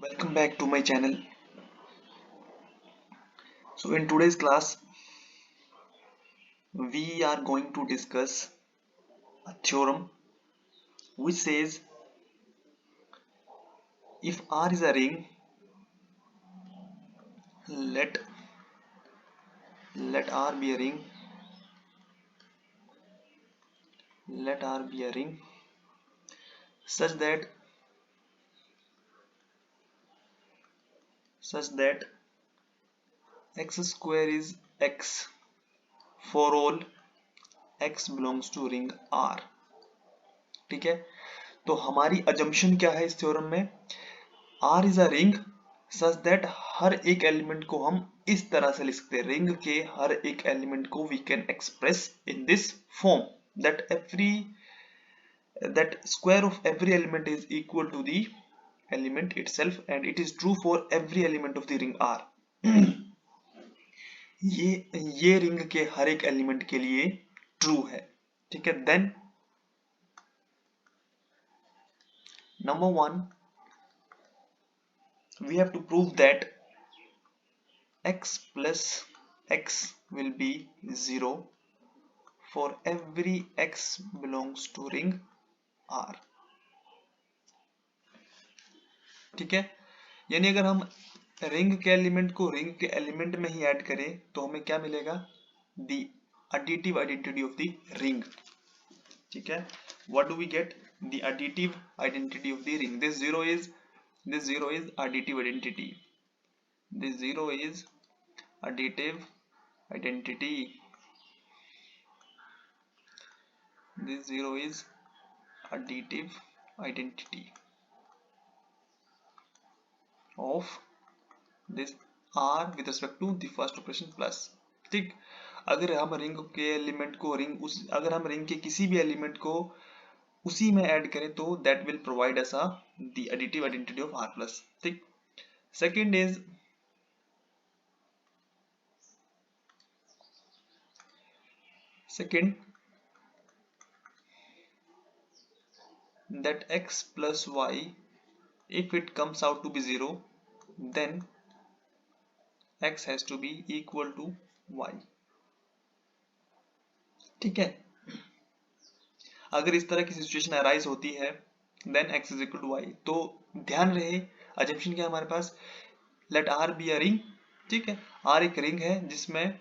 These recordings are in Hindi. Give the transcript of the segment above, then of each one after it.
Welcome back to my channel. So in today's class we are going to discuss a theorem which says if R is a ring, let R be a ring, let R be a ring such that x square is x for all x belongs to ring R. ठीक है, तो हमारी अजम्पशन क्या है इस थ्योरम में? R is a ring such that हर एक एलिमेंट को हम इस तरह से लिख सकते हैं, रिंग के हर एक एलिमेंट को we can express in this form that square of every element is equal to the element itself and it is true for every element of the ring R. ये रिंग के हर एक एलिमेंट के लिए ट्रू है. ठीक है, then number 1 we have to prove that x plus x will be 0 for every x belongs to ring R. ठीक है, यानी अगर हम रिंग के एलिमेंट को रिंग के एलिमेंट में ही ऐड करें तो हमें क्या मिलेगा? The additive identity of the ring. ठीक है, what do we get? The additive identity of the ring. This zero is additive identity. This zero is additive identity. This zero is additive identity of this R with respect to the first operation plus. ठीक, अगर हम रिंग के एलिमेंट को अगर हम रिंग के किसी भी एलिमेंट को उसी में ऐड करें तो that will provide us the additive identity of R plus. ठीक, second is that x plus y, if it comes out to be 0, then x has to be equal to y. ठीक है, अगर इस तरह की सिचुएशन अराइज होती है then x is equal to y, तो ध्यान रहे अजम्पशन क्या है हमारे पास? Let R be a ring. ठीक है, R एक रिंग है जिसमें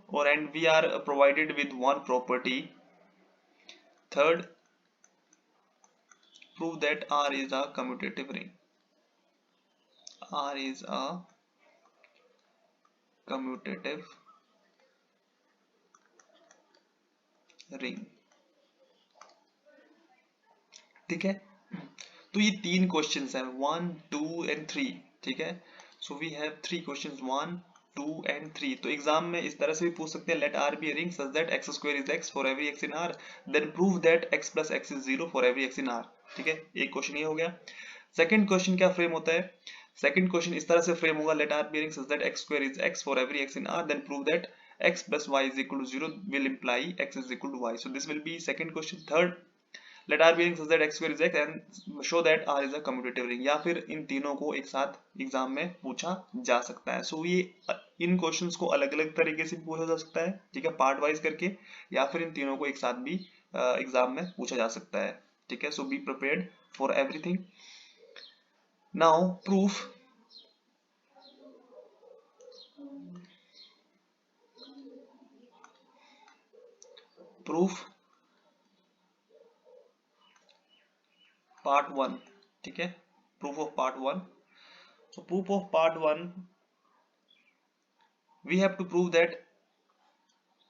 और and we are provided with one property. Third, prove that R is a commutative ring. R is a commutative ring. ठीक है, तो ये तीन क्वेश्चंस हैं 1, 2 एंड 3. ठीक है, so we have 3 questions 1, 2 and 3. तो एग्जाम में इस तरह से भी पूछ सकते हैं, late R be a ring such that x square is x for every x in R, then prove that x plus x is 0 for every x in R. ठीक है, एक क्वेश्चन ये हो गया. सेकंड क्वेश्चन क्या फ्रेम होता है? सेकंड क्वेश्चन इस तरह से फ्रेम होगा, late R be a ring such that x square is x for every x in R, then prove that x plus y is equal to 0 will imply x is equal to y. So this will be second question. Third, let R be a ring such that x square is x and show that R is a commutative ring. या फिर इन तीनों को एक साथ एग्जाम में पूछा जा सकता है. सो ये इन क्वेश्चंस को अलग अलग तरीके से पूछा जा सकता है. ठीक है, पार्ट वाइज करके, या फिर इन तीनों को एक साथ भी एग्जाम में पूछा जा सकता है. ठीक है, so be prepared for everything. Now proof. Part 1. ठीक है, proof of part 1. So proof of part 1, we have to prove that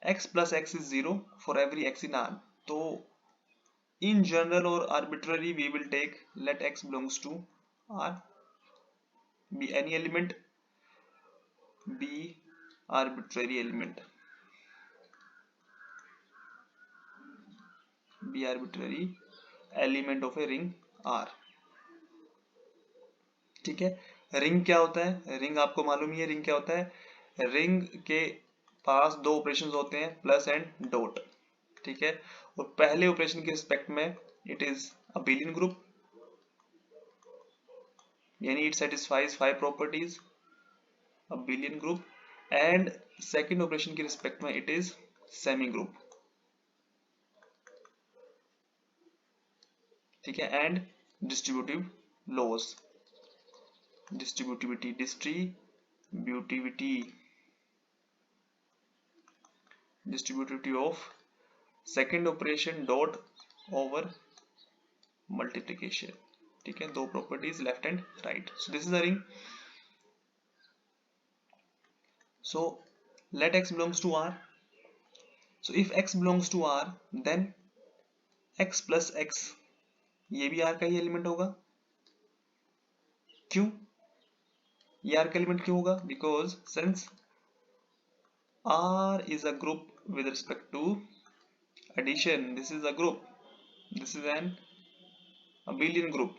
x plus x is 0 for every x in R. तो in general or arbitrary we will take let x belongs to R, be any element, be arbitrary element, be arbitrary element of a ring R. ठीक है, रिंग क्या होता है? रिंग आपको मालूम ही है रिंग क्या होता है. रिंग के पास दो ऑपरेशंस होते हैं, प्लस एंड डॉट. ठीक है, और पहले ऑपरेशन के रिस्पेक्ट में it is a billion group यानी it satisfies 5 properties, abelian group, and second operation की रिस्पेक्ट में it is सेमी ग्रुप, ठीक है, and distributive loss, distributivity of second operation dot over multiplication, ठीक है, दो properties left and right. So this is a ring. So let x belongs to R. So if x belongs to R, then x plus x ये भी R का ही एलिमेंट होगा. क्यों? ये R का एलिमेंट क्यों होगा? Because since R is a group with respect to addition, this is a group, this is an abelian group.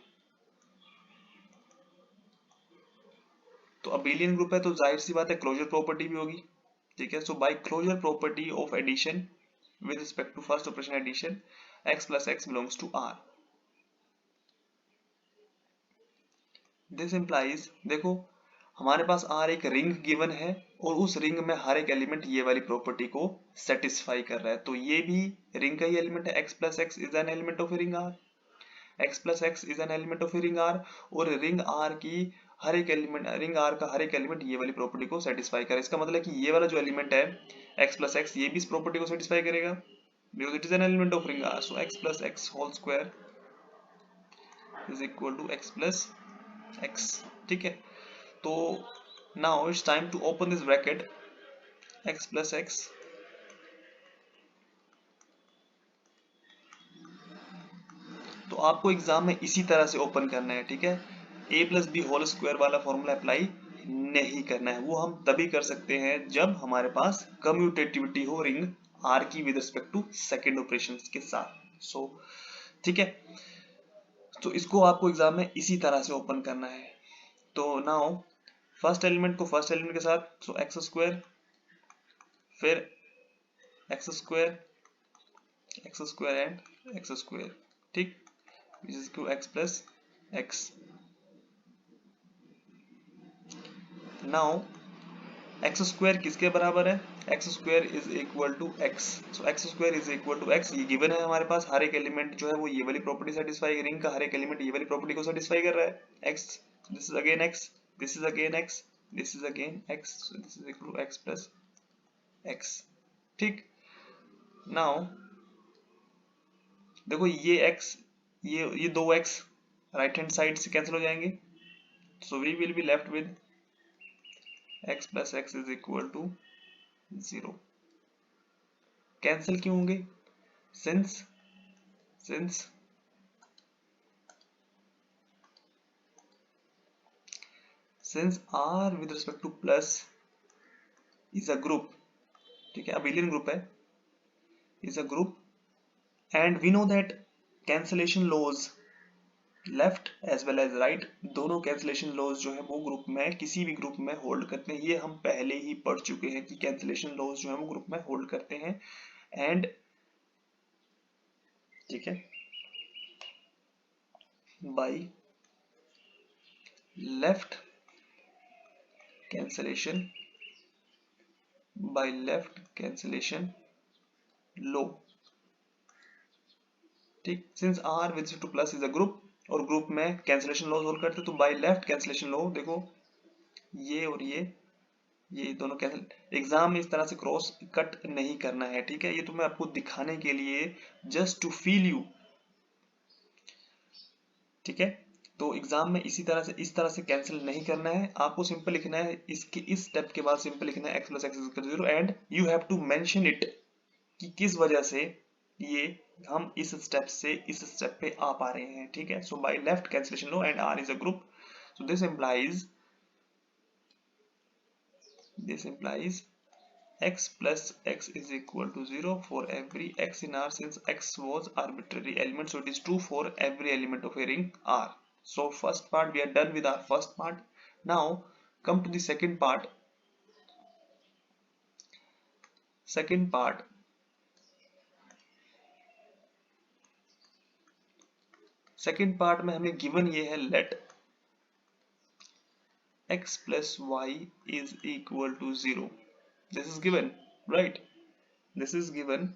तो abelian group है तो जाहिर सी बात है क्लोजर प्रॉपर्टी भी होगी, ठीक है. So by closure property of addition with respect to first operation addition, x plus x belongs to R. This implies, देखो हमारे पास R एक रिंग गिवन है और उस रिंग में हर एक एलिमेंट ये वाली प्रॉपर्टी को सेटिस्फाई कर रहा है, तो ये भी रिंग का ही एलिमेंट है. x plus x is an element of a ring R. x plus x is an element of a ring R, और रिंग R की हर एक एलिमेंट, रिंग R का हर एक एलिमेंट ये वाली प्रॉपर्टी को सेटिस्फाई करे. इसका मतलब कि ये वाला जो एलिमेंट है x plus x ये भी इस प्रॉपर्टी को सेटिस्फाई करेगा because it is an element of ring R. So x plus x whole square is equal to x plus x, ठीक है. तो now it's time to open this bracket x plus x तो आपको एग्जाम में इसी तरह से ओपन करना है, ठीक है. a plus b whole square वाला फॉर्मूला अप्लाई नहीं करना है, वो हम तभी कर सकते हैं जब हमारे पास कम्यूटेटिविटी हो रिंग R की with respect to second operation के साथ. सो ठीक है, तो इसको आपको एग्जाम में इसी तरह से ओपन करना है. तो नाउ फर्स्ट एलिमेंट को फर्स्ट एलिमेंट के साथ, सो एक्स स्क्वायर, फिर x square and x square, ठीक, which is equal x plus x. Now x square किसके बराबर है? X square is equal to x. So x square is equal to x, ये गिवन है हमारे पास. हर एक एलिमेंट जो है वो ये वाली प्रॉपर्टी सेटिस्फाई, रिंग का हर एक एलिमेंट ये वाली प्रॉपर्टी को सेटिस्फाई कर रहा है. X, this is again x, this is again x, this is again x, so this is equal to x plus x, ठीक. नाउ देखो ये एक्स, ये दो एक्स राइट हैंड साइड से कैंसिल हो जाएंगे, so we will be left with x plus x is equal to 0. Cancel क्यों होंगे? Since R with respect to plus is a group, ठीक है, abelian group है, is a group, and we know that cancellation laws left as well as right, दोनों कैंसिलेशन लॉज जो है वो ग्रुप में, किसी भी ग्रुप में होल्ड करते हैं. ये हम पहले ही पढ़ चुके हैं कि कैंसिलेशन लॉज जो है वो ग्रुप में होल्ड करते हैं. एंड ठीक है, बाय लेफ्ट कैंसिलेशन लो, ठीक. Since R with to plus is a group और ग्रुप में कैंसिलेशन लॉज होल्ड करते, तो बाय लेफ्ट कैंसिलेशन लो, देखो ये और ये दोनों कैंसिल. एग्जाम में इस तरह से क्रॉस कट नहीं करना है, ठीक है. ये तो मैं आपको दिखाने के लिए, जस्ट टू फील यू, ठीक है. तो एग्जाम में इस तरह से कैंसिल नहीं करना है. आपको सिंपल लिखना है, इसके इस स्टेप के बाद सिंपल लिखना है x प्लस x is equal to 0 and you have to mention it कि किस वजह से ये हम इस स्टेप पे आ पा रहे हैं, ठीक है. So by left cancellation law and R is a group, so this implies x plus x is equal to 0 for every x in R, since x was arbitrary element, so it is true for every element of a ring R. So first part we are done with our first part. Now come to the second part. Second part में हमें given ये है, let x plus y is equal to 0. This is given, right? This is given.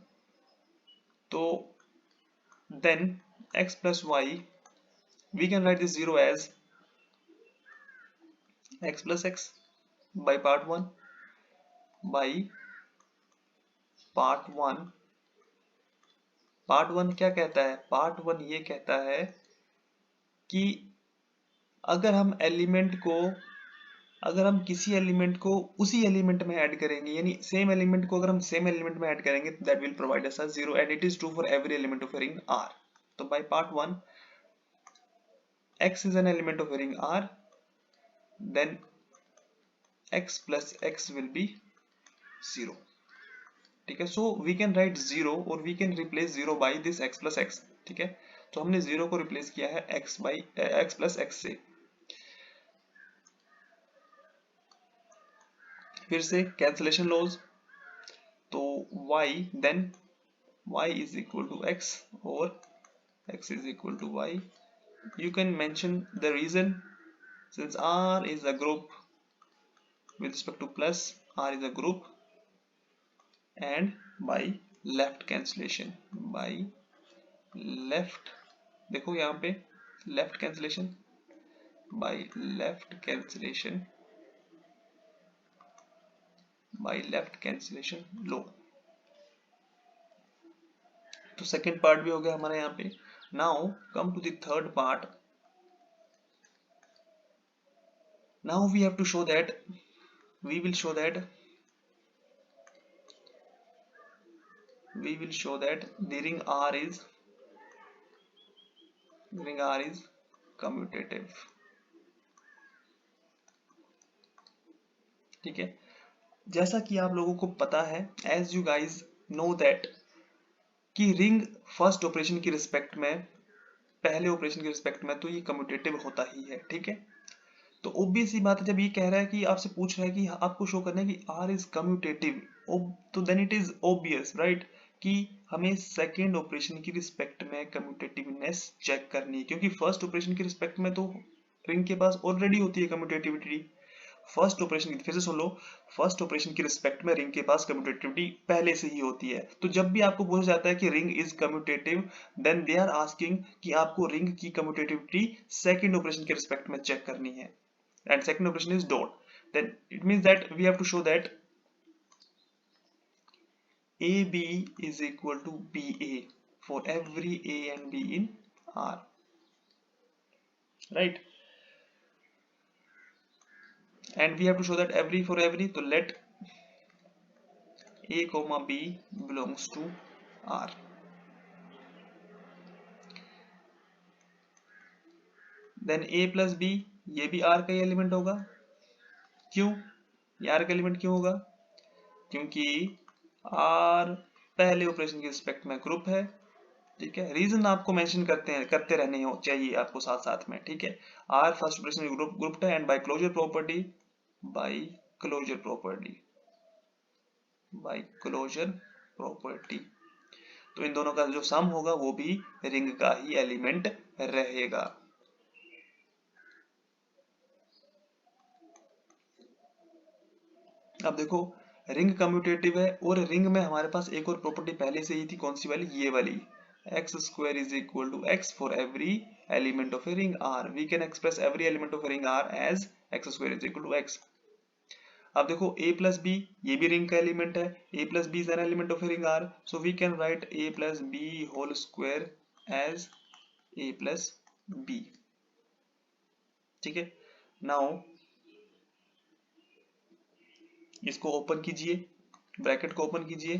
So then x plus y, we can write this 0 as x plus x by part 1 by part 1. Part 1 क्या कहता है? पार्ट 1 ये कहता है कि अगर हम किसी एलिमेंट को उसी एलिमेंट में ऐड करेंगे, यानी सेम एलिमेंट को अगर हम सेम एलिमेंट में ऐड करेंगे, that will provide us 0 and it is true for every element of ring R. तो by part 1 x is an element of ring R, then x plus x will be 0. ठीक है, सो वी कैन राइट 0 और we can replace 0 by this x plus x. ठीक है, तो हमने 0 को रिप्लेस किया है x plus x से. फिर से कैंसिलेशन लॉज, तो y then y is equal to x or x is equal to y. You can mention the reason, since R is a group with respect to plus, R is a group, and by left cancellation, by left, देखो यहाँ पे left cancellation, by left cancellation law. तो सेकेंड पार्ट भी हो गया हमारा यहाँ पे. Now come to the third part. Now we have to show that, we will show that the ring R is commutative. ठीक है, जैसा कि आप लोगों को पता है, as you guys know that, कि रिंग फर्स्ट ऑपरेशन की रिस्पेक्ट में, पहले ऑपरेशन की रिस्पेक्ट में, तो ये कम्यूटेटिव होता ही है. ठीक है, तो ऑब्वियस ही बात है, जब ये कह रहा है कि आपसे पूछ रहा है कि आपको शो करना है कि R इज कम्यूटेटिव, तो then it is obvious, right, कि हमें सेकेंड ऑपरेशन की रिस्पेक्ट में कम्यूटेटिवनेस चेक करनी है, क्योंकि फर्स्ट ऑपरेशन की रिस्पेक्ट में तो रिंग के पास ऑलरेडी होती है कम्यूटेटिविटी. फर्स्ट ऑपरेशन, फिर से सुन लो, फर्स्ट ऑपरेशन की रिस्पेक्ट में रिंग के पास कम्यूटेटिविटी पहले से ही होती है. तो जब भी आपको पूछा जाता है कि ring is commutative, then they are asking कि आपको रिंग की कम्यूटेटिविटी सेकंड ऑपरेशन के रिस्पेक्ट में चेक करनी है, and second operation is dot. Then it means that we have to show that AB is equal to BA for every A and B in R, right? And we have to show that every for every, so let A comma B belongs to R. Then A plus B, ये भी R का ही एलिमेंट होगा. क्यों? ये R का एलिमेंट क्यों होगा? क्योंकि R पहले ऑपरेशन के रिस्पेक्ट में ग्रुप है. ठीक है, रीजन आपको मेंशन करते रहने हो चाहिए आपको साथ साथ में. ठीक है, R फर्स्ट ऑपरेशन ग्रुप है, एंड बाय क्लोजर प्रॉपर्टी, तो इन दोनों का जो सम होगा वो भी रिंग का ही एलिमेंट रहेगा. अब देखो, रिंग कम्यूटेटिव है, और रिंग में हमारे पास एक और प्रॉपर्टी पहले से ही थी. कौन सी वाली? ये वाली, x square is equal to x for every element of a ring R. We can express every element of a ring R as x square is equal to x. अब देखो a plus b, ये भी रिंग का एलिमेंट है. a plus b is an element of a ring R, so we can write a plus b whole square as a plus b. ठीक है, नाउ इसको ओपन कीजिए, ब्रैकेट को ओपन कीजिए,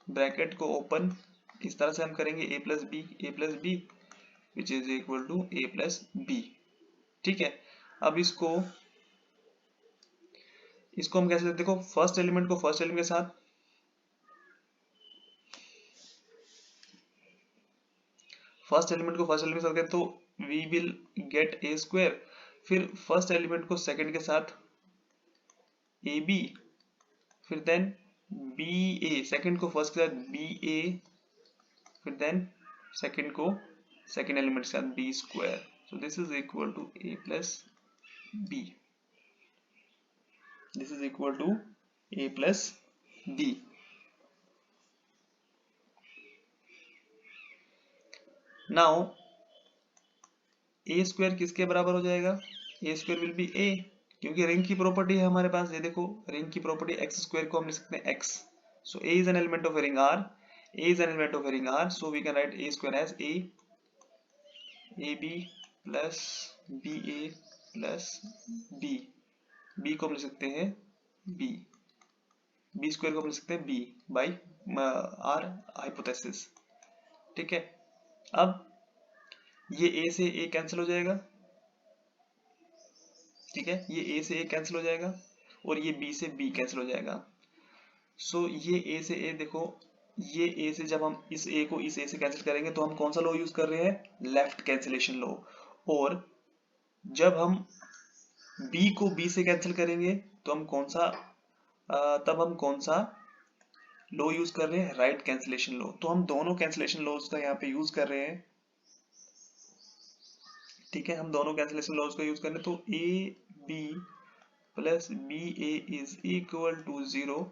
ब्रैकेट को ओपन इस तरह से हम करेंगे a plus b which is equal to a plus b. ठीक है, अब इसको हम कैसे लिखते, देखो फर्स्ट एलिमेंट को फर्स्ट एलिमेंट के साथ, तो we will get a square. फिर फर्स्ट एलिमेंट को सेकंड के साथ ए बी, फिर देन बी ए, सेकेंड को फर्स्ट के साथ बी ए, फिर देन सेकेंड को सेकेंड एलिमेंट के साथ b square. So this is equal to a plus b. this is equal to a plus b. now a square किसके बराबर हो जाएगा? a square will be a, क्योंकि रिंग की प्रॉपर्टी है हमारे पास, ये देखो रिंग की प्रॉपर्टी एक्स स्क्वायर को हम लिख सकते हैं x. so a is an element of a ring R, a is an element of a ring R, so we can write a square as a ab plus ba plus b. b को हम लिख सकते हैं b, b स्क्वायर को हम लिख सकते हैं b बाई r हाइपोथेसिस. ठीक है, अब ये a से a कैंसिल हो जाएगा. ठीक है, ये a से a कैंसिल हो जाएगा और ये b से b कैंसिल हो जाएगा. सो ये a से a, देखो ये a से जब हम इस a को इस a से कैंसिल करेंगे तो हम कौन सा लॉ यूज कर रहे हैं? Left cancellation law. और जब हम b को b से कैंसिल करेंगे तो हम कौन सा तब हम कौन सा लॉ यूज कर रहे हैं? Right cancellation law. तो हम दोनों कैंसिलेशन लॉज का यहाँ पे यूज कर रहे हैं. ठीक है, हम दोनों कैंसिलेशन लॉज का यूज कर रहे हैं. तो a b plus b a is equal to 0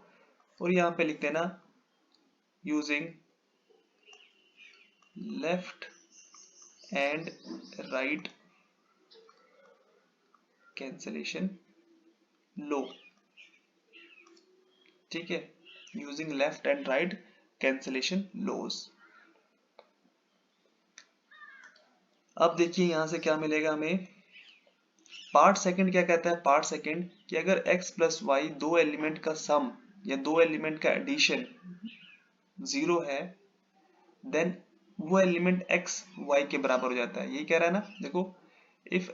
और यहाँ पे लिखते हैं ना using left and right cancellation law. ठीक है, using left and right cancellation laws. अब देखिए यहां से क्या मिलेगा हमें. पार्ट सेकंड क्या कहता है? पार्ट सेकंड कि अगर x प्लस वाई दो एलिमेंट का सम या दो एलिमेंट का एडिशन 0 है देन वो एलिमेंट x y के बराबर हो जाता है. यही कह रहा है ना, देखो if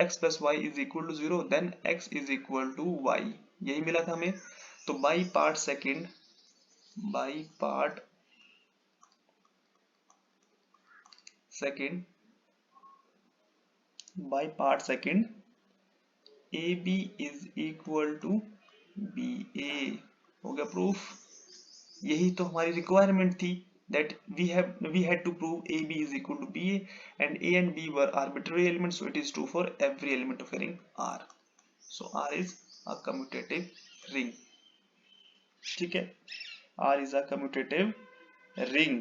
x plus y is equal to 0 then x is equal to y, यही मिला था हमें. तो by part second AB is equal to BA हो गया प्रूफ. यही तो हमारी रिक्वायरमेंट थी, that we had to prove AB is equal to BA and A and B were arbitrary elements, so it is true for every element of a ring R. So R is a commutative ring. ठीक है, R is a commutative ring.